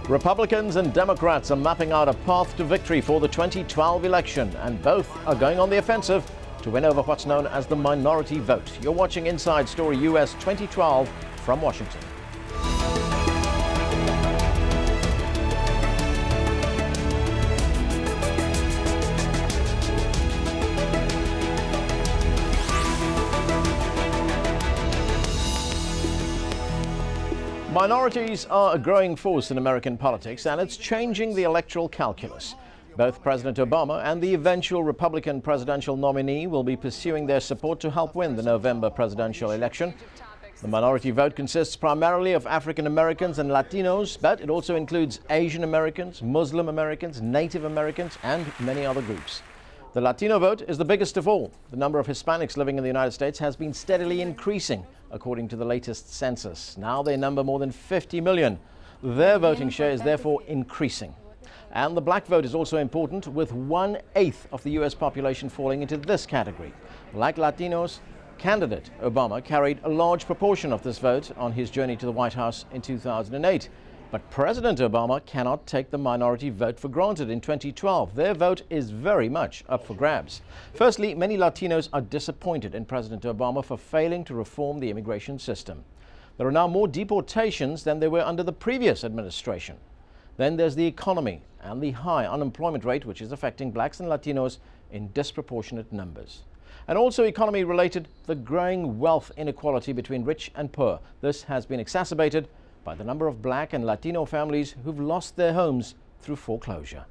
Republicans and Democrats are mapping out a path to victory for the 2012 election, and both are going on the offensive to win over what's known as the minority vote. You're watching Inside Story US 2012 from Washington. Minorities are a growing force in American politics, and it's changing the electoral calculus. Both President Obama and the eventual Republican presidential nominee will be pursuing their support to help win the November presidential election. The minority vote consists primarily of African Americans and Latinos, but it also includes Asian Americans, Muslim Americans, Native Americans, and many other groups. The Latino vote is the biggest of all. The number of Hispanics living in the United States has been steadily increasing, according to the latest census. Now they number more than 50 million. Their voting share is therefore increasing. And the black vote is also important, with 1/8 of the U.S. population falling into this category. Like Latinos, candidate Obama carried a large proportion of this vote on his journey to the White House in 2008. But President Obama cannot take the minority vote for granted in 2012. Their vote is very much up for grabs. Firstly, many Latinos are disappointed in President Obama for failing to reform the immigration system. There are now more deportations than there were under the previous administration. Then there's the economy and the high unemployment rate, which is affecting blacks and Latinos in disproportionate numbers. And also economy related, the growing wealth inequality between rich and poor. This has been exacerbated by the number of black and Latino families who've lost their homes through foreclosure.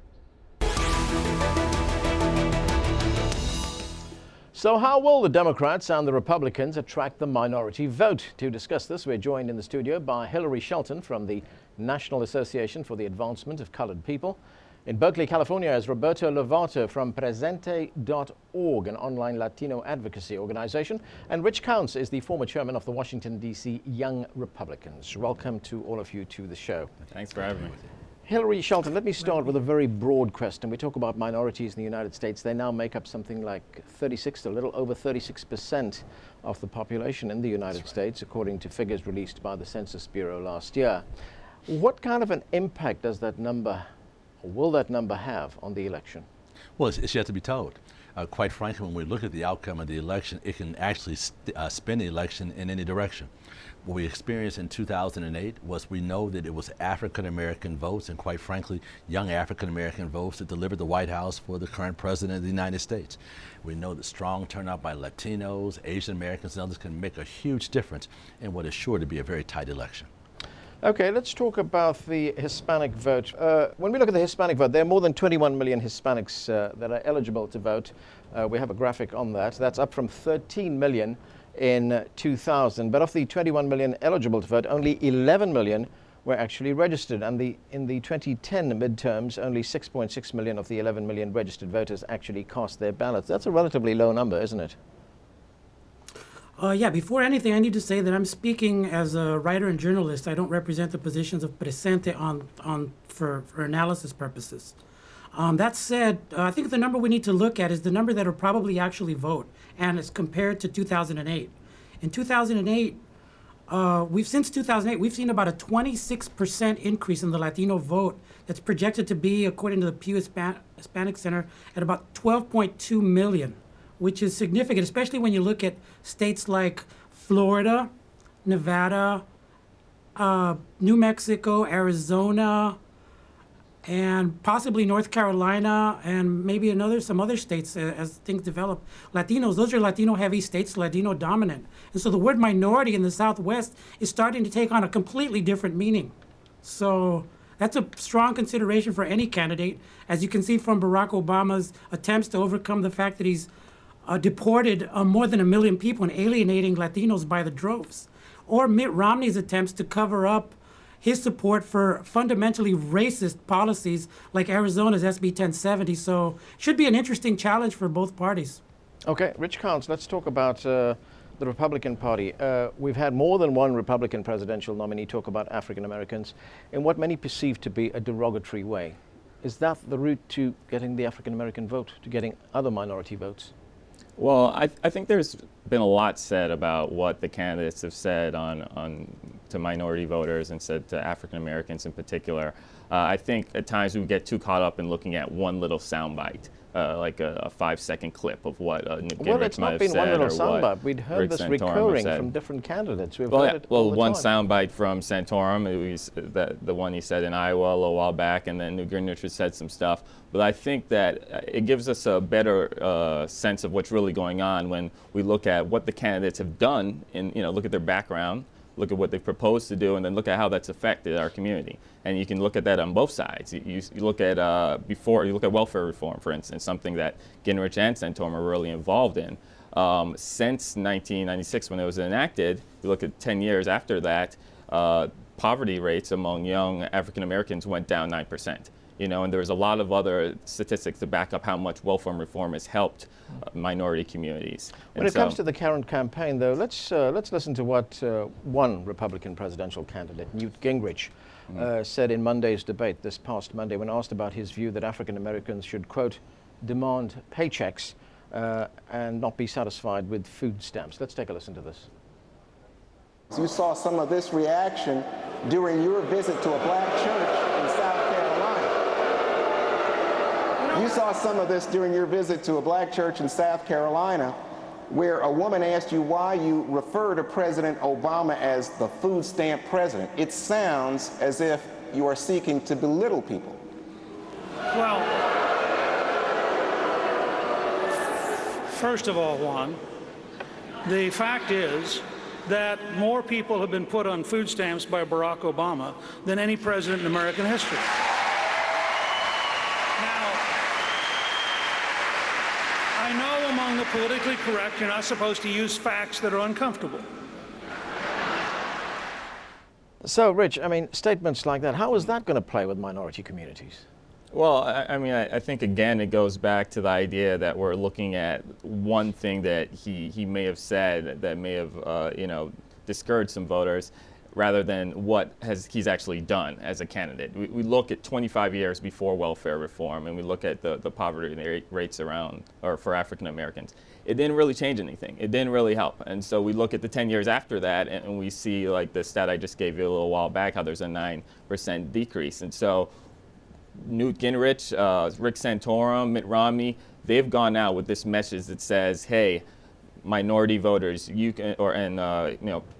So how will the Democrats and the Republicans attract the minority vote? To discuss this, we're joined in the studio by Hilary Shelton from the National Association for the Advancement of Colored People. In Berkeley, California is Roberto Lovato from Presente.org, an online Latino advocacy organization. And Rich Counts is the former chairman of the Washington, D.C. Young Republicans. Welcome to all of you to the show. Thanks for having me. Hilary Shelton, let me start with a very broad question. We talk about minorities in the United States. They now make up something like a little over 36% of the population in the United States, according to figures released by the Census Bureau last year. What kind of an impact does that number, or will that number have on the election? Well, it's yet to be told. Quite frankly, when we look at the outcome of the election, it can actually spin the election in any direction. What we experienced in 2008 was we know that it was African-American votes, and quite frankly, young African-American votes that delivered the White House for the current president of the United States. We know that strong turnout by Latinos, Asian Americans, and others can make a huge difference in what is sure to be a very tight election. Okay, let's talk about the Hispanic vote. When we look at the Hispanic vote, there are more than 21 million Hispanics that are eligible to vote. We have a graphic on that. That's up from 13 million in 2000. But of the 21 million eligible to vote, only 11 million were actually registered. And in the 2010 midterms, only 6.6 million of the 11 million registered voters actually cast their ballots. That's a relatively low number, isn't it? Yeah, before anything, I need to say that I'm speaking as a writer and journalist. I don't represent the positions of Presente for analysis purposes. That said, I think the number we need to look at is the number that will probably actually vote, and it's compared to 2008. In 2008, since 2008, we've seen about a 26% increase in the Latino vote that's projected to be, according to the Pew Hispanic Center, at about 12.2 million. Which is significant, especially when you look at states like Florida, Nevada, New Mexico, Arizona, and possibly North Carolina, and maybe some other states as things develop. Latinos, those are Latino-heavy states, Latino-dominant. And so the word minority in the Southwest is starting to take on a completely different meaning. So that's a strong consideration for any candidate, as you can see from Barack Obama's attempts to overcome the fact that he's deported more than 1 million people and alienating Latinos by the droves. Or Mitt Romney's attempts to cover up his support for fundamentally racist policies like Arizona's SB 1070. So it should be an interesting challenge for both parties. Okay, Rich Counts, let's talk about the Republican Party. We've had more than one Republican presidential nominee talk about African Americans in what many perceive to be a derogatory way. Is that the route to getting the African American vote, to getting other minority votes? Well, I think there's been a lot said about what the candidates have said to minority voters and said to African Americans in particular. I think at times we get too caught up in looking at one little soundbite, like a 5-second clip of what Newt Gingrich Well, it's might not have been one said, little or soundbite. what We'd heard Rick this Santorum recurring said. from different candidates. We've Well, heard yeah. it all Well, one the time. soundbite from Santorum, it was the one he said in Iowa a little while back, and then Newt Gingrich has said some stuff. But I think that it gives us a better sense of what's really going on when we look at what the candidates have done, and look at their background, look at what they've proposed to do, and then look at how that's affected our community. And you can look at that on both sides. You look at you look at welfare reform, for instance, something that Gingrich and Santorum are really involved in. Since 1996, when it was enacted, you look at 10 years after that, poverty rates among young African Americans went down 9%. And there's a lot of other statistics to back up how much welfare reform has helped minority communities. When it comes to the current campaign, though, let's listen to what one Republican presidential candidate, Newt Gingrich, said in Monday's debate this past Monday when asked about his view that African Americans should, quote, demand paychecks and not be satisfied with food stamps. Let's take a listen to this. You saw some of this reaction during your visit to a black church in South Carolina. You saw some of this during your visit to a black church in South Carolina, where a woman asked you why you refer to President Obama as the food stamp president. It sounds as if you are seeking to belittle people. Well, first of all, Juan, the fact is that more people have been put on food stamps by Barack Obama than any president in American history. Now, I know among the politically correct, you're not supposed to use facts that are uncomfortable. So, Rich, I mean, statements like that, how is that going to play with minority communities? Well, I think, again, it goes back to the idea that we're looking at one thing that he may have said that may have, discouraged some voters, rather than what he's actually done as a candidate. We look at 25 years before welfare reform, and we look at the poverty rates for African Americans. It didn't really change anything. It didn't really help. And so we look at the 10 years after that, and we see, like the stat I just gave you a little while back, how there's a 9% decrease. And so Newt Gingrich, Rick Santorum, Mitt Romney, they've gone out with this message that says, hey, minority voters, you can,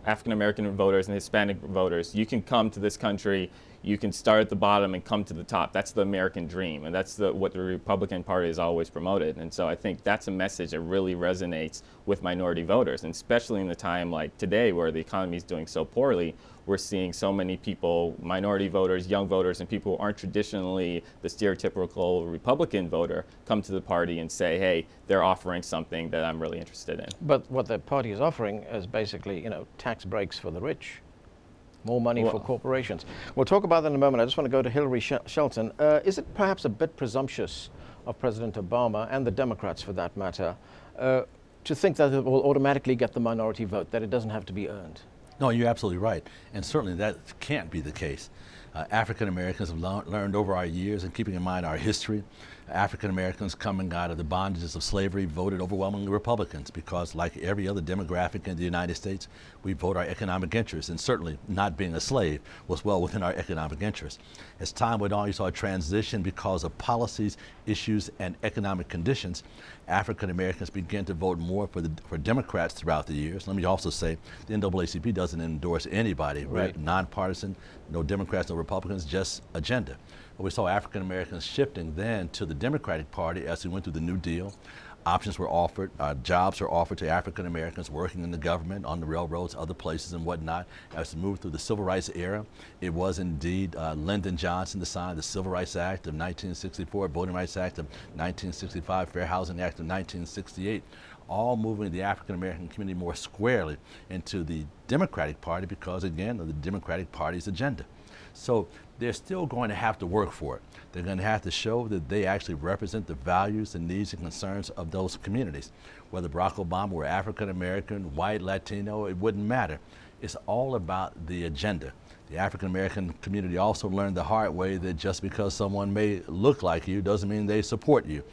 African American voters and Hispanic voters, you can come to this country, you can start at the bottom and come to the top. That's the American dream, and that's what the Republican Party has always promoted. And so I think that's a message that really resonates with minority voters, and especially in the time like today where the economy is doing so poorly. We're seeing so many people, minority voters, young voters, and people who aren't traditionally the stereotypical Republican voter, come to the party and say, hey, they're offering something that I'm really interested in. But what the party is offering is basically, tax breaks for the rich, more money for corporations. We'll talk about that in a moment. I just want to go to Hilary Shelton. Is it perhaps a bit presumptuous of President Obama, and the Democrats for that matter, to think that it will automatically get the minority vote, that it doesn't have to be earned? No, you're absolutely right. And certainly that can't be the case. African Americans have learned over our years, and keeping in mind our history, African Americans coming out of the bondages of slavery voted overwhelmingly Republicans because, like every other demographic in the United States, we vote our economic interests, and certainly not being a slave was well within our economic interests. As time went on, you saw a transition because of policies, issues, and economic conditions. African Americans began to vote more for Democrats throughout the years. Let me also say the NAACP doesn't endorse anybody. Right. We're nonpartisan, no Democrats, no Republicans, just agenda. But we saw African Americans shifting then to the Democratic Party as we went through the New Deal. Options were offered, jobs were offered to African Americans working in the government, on the railroads, other places and whatnot. As we moved through the Civil Rights era, it was indeed Lyndon Johnson that signed the Civil Rights Act of 1964, Voting Rights Act of 1965, Fair Housing Act of 1968, all moving the African American community more squarely into the Democratic Party because, again, of the Democratic Party's agenda. So they're still going to have to work for it. They're going to have to show that they actually represent the values, the needs, and concerns of those communities. Whether Barack Obama were African American, white, Latino, it wouldn't matter. It's all about the agenda. The African American community also learned the hard way that just because someone may look like you doesn't mean they support you.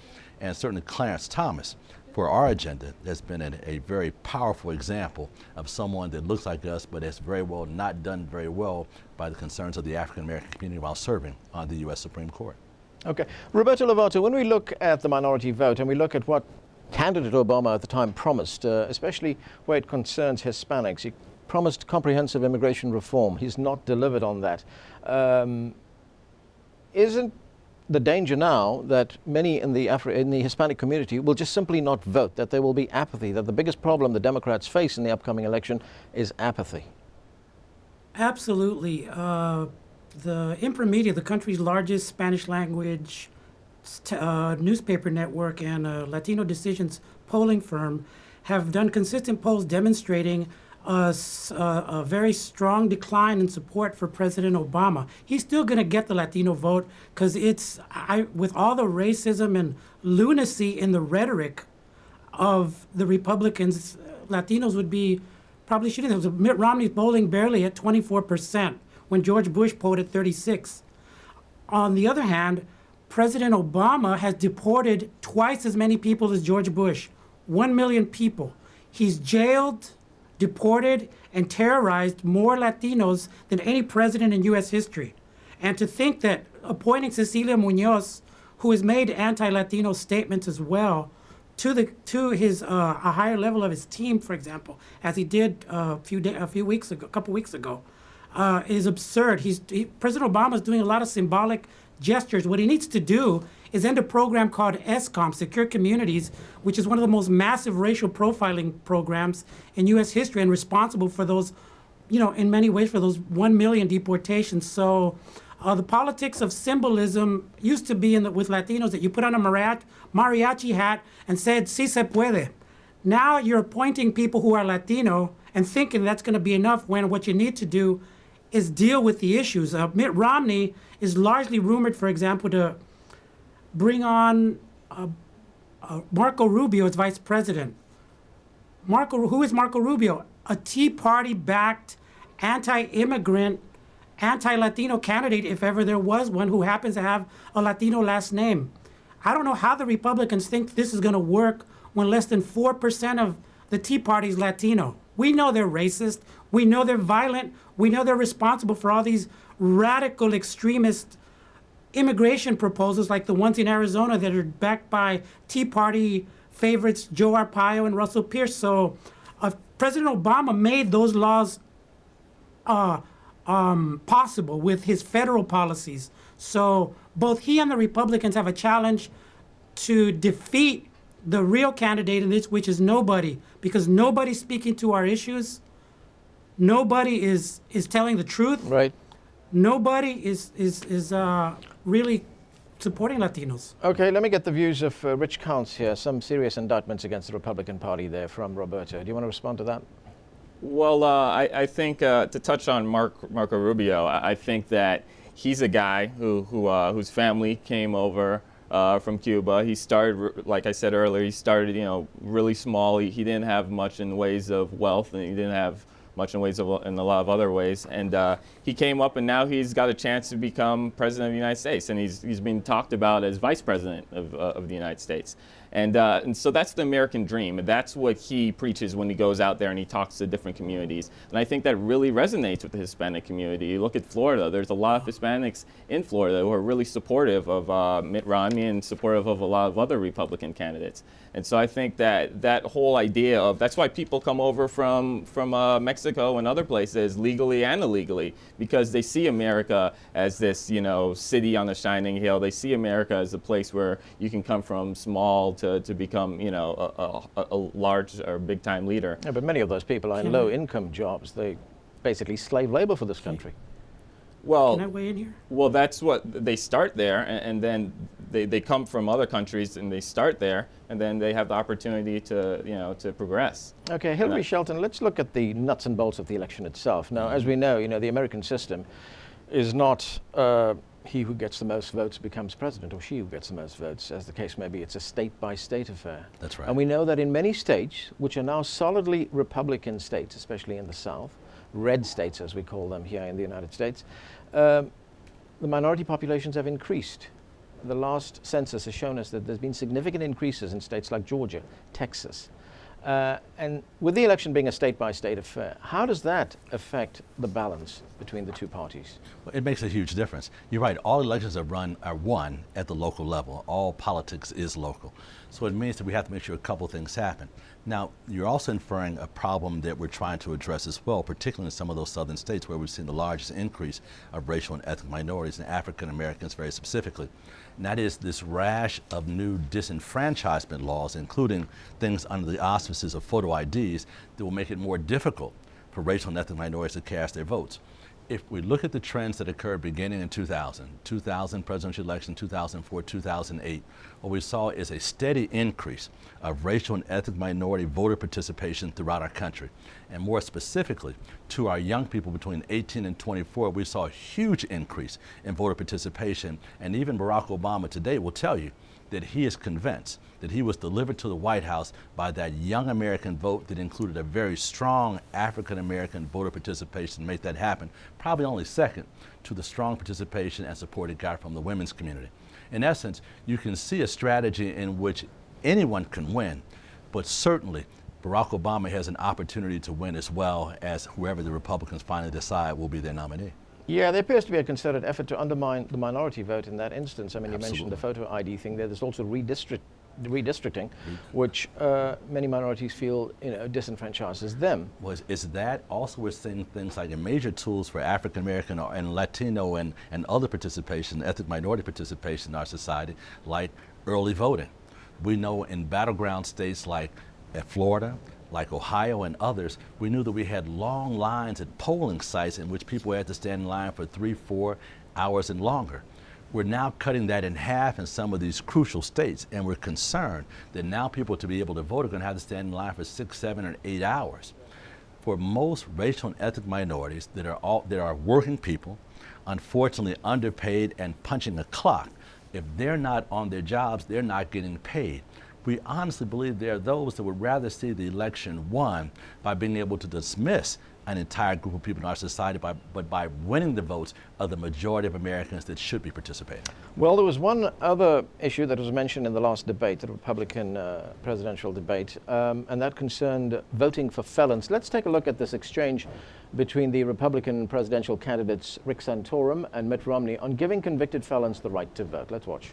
And certainly Clarence Thomas, for our agenda, has been a very powerful example of someone that looks like us, but has very well not done very well by the concerns of the African American community while serving on the U.S. Supreme Court. Okay. Roberto Lovato, when we look at the minority vote and we look at what candidate Obama at the time promised, especially where it concerns Hispanics, he promised comprehensive immigration reform. He's not delivered on that. Isn't the danger now that many in the Hispanic community will just simply not vote, that there will be apathy, that the biggest problem the Democrats face in the upcoming election is apathy? Absolutely. The Impartial, the country's largest Spanish language newspaper network and Latino Decisions polling firm, have done consistent polls demonstrating a very strong decline in support for President Obama. He's still going to get the Latino vote because with all the racism and lunacy in the rhetoric of the Republicans, Latinos would be probably shooting. It was Mitt Romney polling barely at 24% when George Bush polled at 36%. On the other hand, President Obama has deported twice as many people as George Bush, 1 million people. He's jailed, deported, and terrorized more Latinos than any president in U.S. history. And to think that appointing Cecilia Munoz, who has made anti-Latino statements as well, to his a higher level of his team, for example, as he did a couple weeks ago, is absurd. President Obama is doing a lot of symbolic gestures. What he needs to do is end a program called ESCOM, Secure Communities, which is one of the most massive racial profiling programs in U.S. history and responsible for those, in many ways for those 1 million deportations. So the politics of symbolism used to be with Latinos that you put on a mariachi hat and said, "Si se puede." Now you're appointing people who are Latino and thinking that's going to be enough when what you need to do is deal with the issues. Mitt Romney is largely rumored, for example, to bring on Marco Rubio as vice president. Who is Marco Rubio? A Tea Party-backed, anti-immigrant, anti-Latino candidate, if ever there was one, who happens to have a Latino last name. I don't know how the Republicans think this is going to work when less than 4% of the Tea Party is Latino. We know they're racist. We know they're violent. We know they're responsible for all these radical extremist immigration proposals like the ones in Arizona that are backed by Tea Party favorites Joe Arpaio and Russell Pierce. So President Obama made those laws possible with his federal policies. So both he and the Republicans have a challenge to defeat the real candidate in this, which is nobody, because nobody's speaking to our issues. Nobody is telling the truth. Right. Nobody is really supporting Latinos. Okay, let me get the views of Rich Counts here. Some serious indictments against the Republican Party there from Roberto. Do you want to respond to that? Well, I think to touch on Marco Rubio, I think that he's a guy whose family came over from Cuba. He started, like I said earlier, he started really small. He didn't have much in ways of wealth, and he didn't have much in ways of in a lot of other ways. And he came up, and now he's got a chance to become president of the United States, and he's being talked about as vice president of the United States. And so that's the American dream. And that's what he preaches when he goes out there and he talks to different communities. And I think that really resonates with the Hispanic community. You look at Florida, there's a lot of Hispanics in Florida who are really supportive of Mitt Romney and supportive of a lot of other Republican candidates. And so I think that whole idea of, that's why people come over from Mexico and other places, legally and illegally, because they see America as this, city on a shining hill. They see America as a place where you can come from small to become, a large or big-time leader. Yeah, but many of those people are in low-income jobs. They basically slave labor for this country. Well, can I weigh in here? Well, that's what they start there, and then they come from other countries and they start there, and then they have the opportunity to to progress. Okay, Hilary Shelton, let's look at the nuts and bolts of the election itself. Now, as we know, the American system is not he who gets the most votes becomes president, or she who gets the most votes, as the case may be. It's a state-by-state affair. That's right. And we know that in many states, which are now solidly Republican states, especially in the South, red states as we call them here in the United States, the minority populations have increased. the last census has shown us that there's been significant increases in states like Georgia, Texas. And with the election being a state-by-state affair, how does that affect the balance between the two parties? Well, it makes a huge difference. You're right, all elections are won at the local level. All politics is local. So it means that we have to make sure a couple things happen. Now, you're also inferring a problem that we're trying to address as well, particularly in some of those southern states where we've seen the largest increase of racial and ethnic minorities and African Americans very specifically. And that is this rash of new disenfranchisement laws, including things under the auspices of photo IDs that will make it more difficult for racial and ethnic minorities to cast their votes. If we look at the trends that occurred beginning in 2000 presidential election, 2004, 2008, what we saw is a steady increase of racial and ethnic minority voter participation throughout our country. And more specifically, to our young people between 18 and 24, we saw a huge increase in voter participation. And even Barack Obama today will tell you that he is convinced that he was delivered to the White House by that young American vote that included a very strong African American voter participation to make that happen, probably only second to the strong participation and support it got from the women's community. In essence, you can see a strategy in which anyone can win, but certainly Barack Obama has an opportunity to win as well as whoever the Republicans finally decide will be their nominee. Yeah, there appears to be a concerted effort to undermine the minority vote in that instance. I mean, you Absolutely. mentioned the photo ID thing there. There's also redistricting, which many minorities feel, disenfranchises them. Is that also we're seeing things like major tools for African American and Latino and other participation, ethnic minority participation in our society, like early voting. We know in battleground states like Florida, like Ohio and others, we knew that we had long lines at polling sites in which people had to stand in line for 3-4 hours and longer. We're now cutting that in half in some of these crucial states, and we're concerned that now people to be able to vote are going to have to stand in line for 6, 7, or 8 hours. For most racial and ethnic minorities that are working people, unfortunately underpaid and punching a clock, if they're not on their jobs, they're not getting paid. We honestly believe there are those that would rather see the election won by being able to dismiss an entire group of people in our society, but by winning the votes of the majority of Americans that should be participating. Well, there was one other issue that was mentioned in the last debate, the Republican presidential debate, and that concerned voting for felons. Let's take a look at this exchange between the Republican presidential candidates Rick Santorum and Mitt Romney on giving convicted felons the right to vote. Let's watch.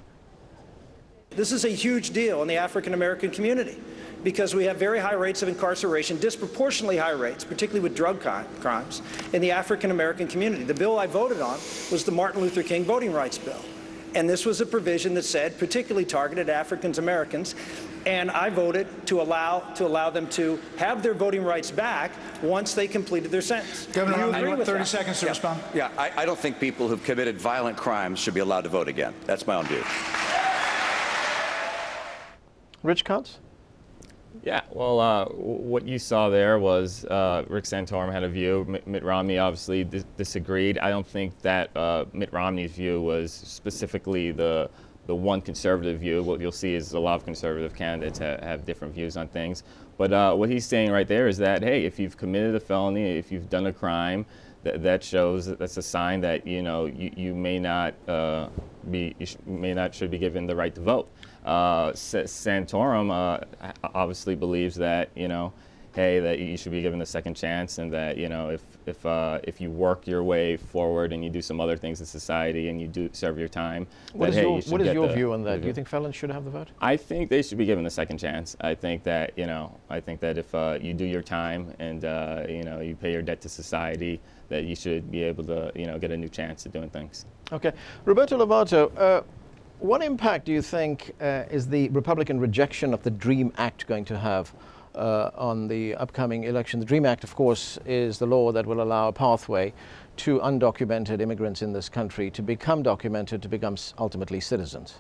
This is a huge deal in the African American community because we have very high rates of incarceration, disproportionately high rates, particularly with drug crimes, in the African American community. The bill I voted on was the Martin Luther King Voting Rights Bill. And this was a provision that said particularly targeted African Americans. And I voted to allow them to have their voting rights back once they completed their sentence. Governor, Do you you agree want with 30 that? seconds to respond. Yeah, I don't think people who've committed violent crimes should be allowed to vote again. That's my own view. Rich Katz? Yeah, well, what you saw there was Rick Santorum had a view. Mitt Romney obviously disagreed. I don't think that Mitt Romney's view was specifically the one conservative view. What you'll see is a lot of conservative candidates have different views on things. But what he's saying right there is that, hey, if you've committed a felony, if you've done a crime, that shows that's a sign that you may not should be given the right to vote. Santorum obviously believes that hey, that you should be given a second chance, and that if you work your way forward and you do some other things in society and you do serve your time, What is your view on that? view. Do you think felons should have the vote? I think they should be given a second chance. I think that if you do your time and you pay your debt to society, that you should be able to get a new chance at doing things. Okay, Roberto Lovato, what impact do you think is the Republican rejection of the DREAM Act going to have on the upcoming election? The DREAM Act, of course, is the law that will allow a pathway to undocumented immigrants in this country to become documented, to become ultimately citizens.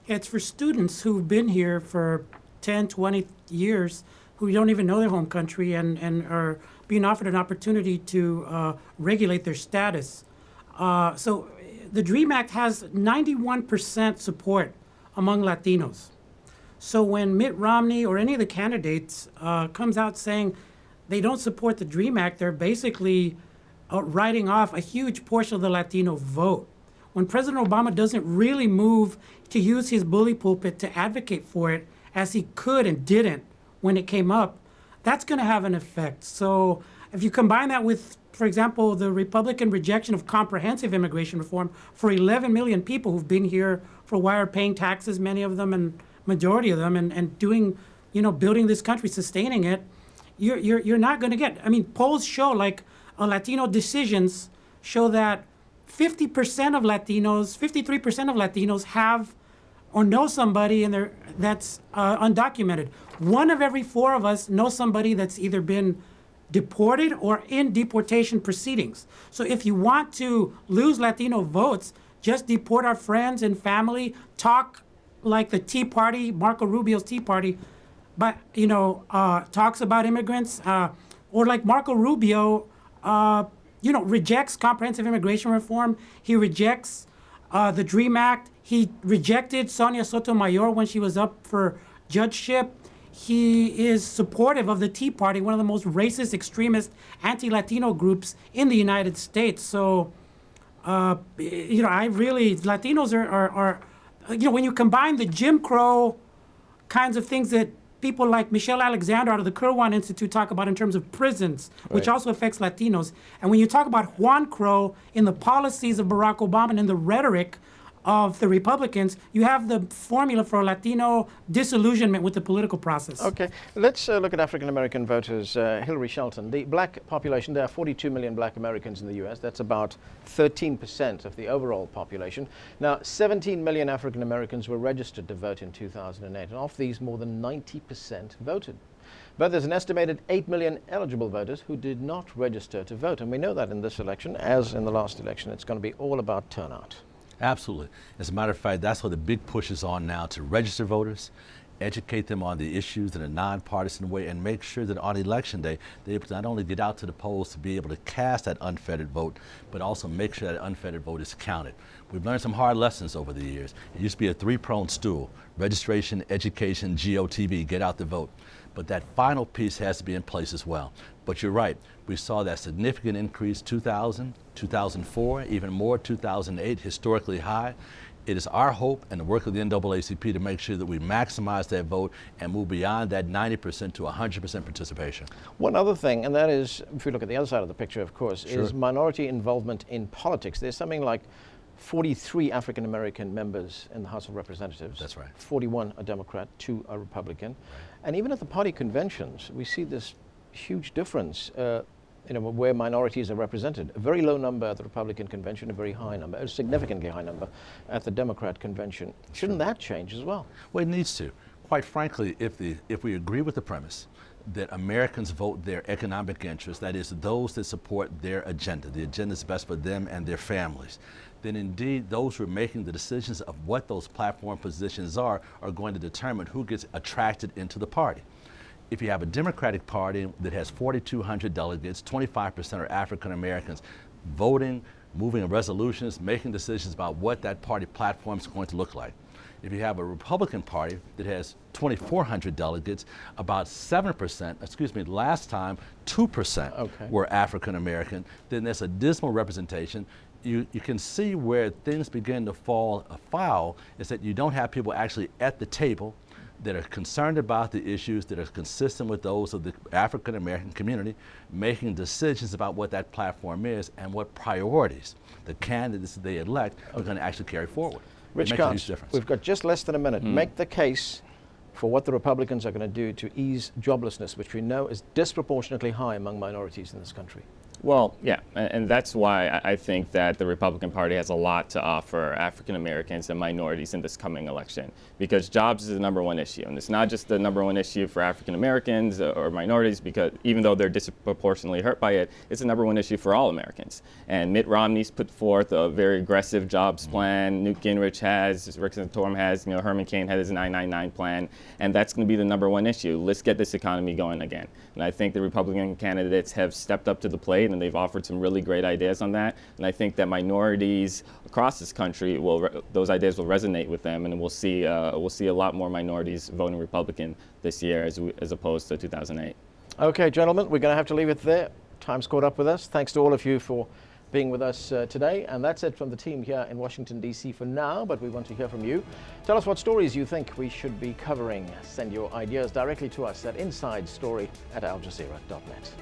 It's for students who've been here for 10, 20 years who don't even know their home country and are being offered an opportunity to regulate their status. So the DREAM Act has 91% support among Latinos. So when Mitt Romney or any of the candidates comes out saying they don't support the DREAM Act, they're basically writing off a huge portion of the Latino vote. when President Obama doesn't really move to use his bully pulpit to advocate for it as he could and didn't when it came up, that's going to have an effect. So if you combine that with, for example, the Republican rejection of comprehensive immigration reform for 11 million people who've been here for a while, paying taxes, many of them, and majority of them, and doing, building this country, sustaining it, you're not going to get. I mean, polls show, like Latino decisions show that 50% of Latinos, 53% of Latinos have or know somebody that's undocumented. 1 of every 4 of us knows somebody that's either been deported or in deportation proceedings. So if you want to lose Latino votes, just deport our friends and family, talk like the Tea Party, Marco Rubio's Tea Party, but talks about immigrants, or like Marco Rubio, rejects comprehensive immigration reform. He rejects the DREAM Act. He rejected Sonia Sotomayor when she was up for judgeship. He is supportive of the Tea Party, one of the most racist, extremist, anti-Latino groups in the United States. So, Latinos are when you combine the Jim Crow kinds of things that people like Michelle Alexander out of the Kirwan Institute talk about in terms of prisons, which also affects Latinos. And when you talk about Juan Crow in the policies of Barack Obama and in the rhetoric of the Republicans, you have the formula for Latino disillusionment with the political process. Okay, let's look at African American voters. Hilary Shelton, the black population, there are 42 million black Americans in the US. That's about 13% of the overall population. Now, 17 million African Americans were registered to vote in 2008, and of these, more than 90% voted. But there's an estimated 8 million eligible voters who did not register to vote. And we know that in this election, as in the last election, it's going to be all about turnout. Absolutely. As a matter of fact, that's what the big push is on now, to register voters, educate them on the issues in a nonpartisan way, and make sure that on election day, they're able to not only get out to the polls to be able to cast that unfettered vote, but also make sure that unfettered vote is counted. We've learned some hard lessons over the years. It used to be a 3-pronged stool: registration, education, GOTV, get out the vote. But that final piece has to be in place as well. But you're right, we saw that significant increase 2000, 2004, even more 2008, historically high. It is our hope and the work of the NAACP to make sure that we maximize that vote and move beyond that 90% to 100% participation. One other thing, and that is, if we look at the other side of the picture, of course, Sure. is minority involvement in politics. There's something like 43 African American members in the House of Representatives. That's right. 41 are Democrat, 2 are Republican. And even at the party conventions, we see this huge difference where minorities are represented. A very low number at the Republican convention, a very high number, a significantly high number at the Democrat convention. Shouldn't that change as well? Well, it needs to. Quite frankly, if we agree with the premise that Americans vote their economic interests, that is, those that support their agenda, the agenda is best for them and their families, then indeed those who are making the decisions of what those platform positions are going to determine who gets attracted into the party. If you have a Democratic Party that has 4,200 delegates, 25% are African Americans, voting, moving resolutions, making decisions about what that party platform is going to look like. If you have a Republican Party that has 2,400 delegates, about 7%, last time 2% were African American, then there's a dismal representation. You can see where things begin to fall afoul is that you don't have people actually at the table that are concerned about the issues that are consistent with those of the African American community, making decisions about what that platform is and what priorities the candidates they elect are going to actually carry forward. Rich Cox, we've got just less than a minute. Make the case for what the Republicans are going to do to ease joblessness, which we know is disproportionately high among minorities in this country. Well, yeah, and that's why I think that the Republican Party has a lot to offer African Americans and minorities in this coming election, because jobs is the #1 issue. And it's not just the #1 issue for African Americans or minorities, because even though they're disproportionately hurt by it, it's the #1 issue for all Americans. And Mitt Romney's put forth a very aggressive jobs plan. Newt Gingrich has, Rick Santorum has, Herman Cain had his 999 plan, and that's going to be the #1 issue. Let's get this economy going again. And I think the Republican candidates have stepped up to the plate, and they've offered some really great ideas on that. And I think that minorities across this country those ideas will resonate with them, and we'll see a lot more minorities voting Republican this year as opposed to 2008. Okay, gentlemen, we're going to have to leave it there. Time's caught up with us. Thanks to all of you for being with us today. And that's it from the team here in Washington, D.C. for now, but we want to hear from you. Tell us what stories you think we should be covering. Send your ideas directly to us at insidestory@aljazeera.net.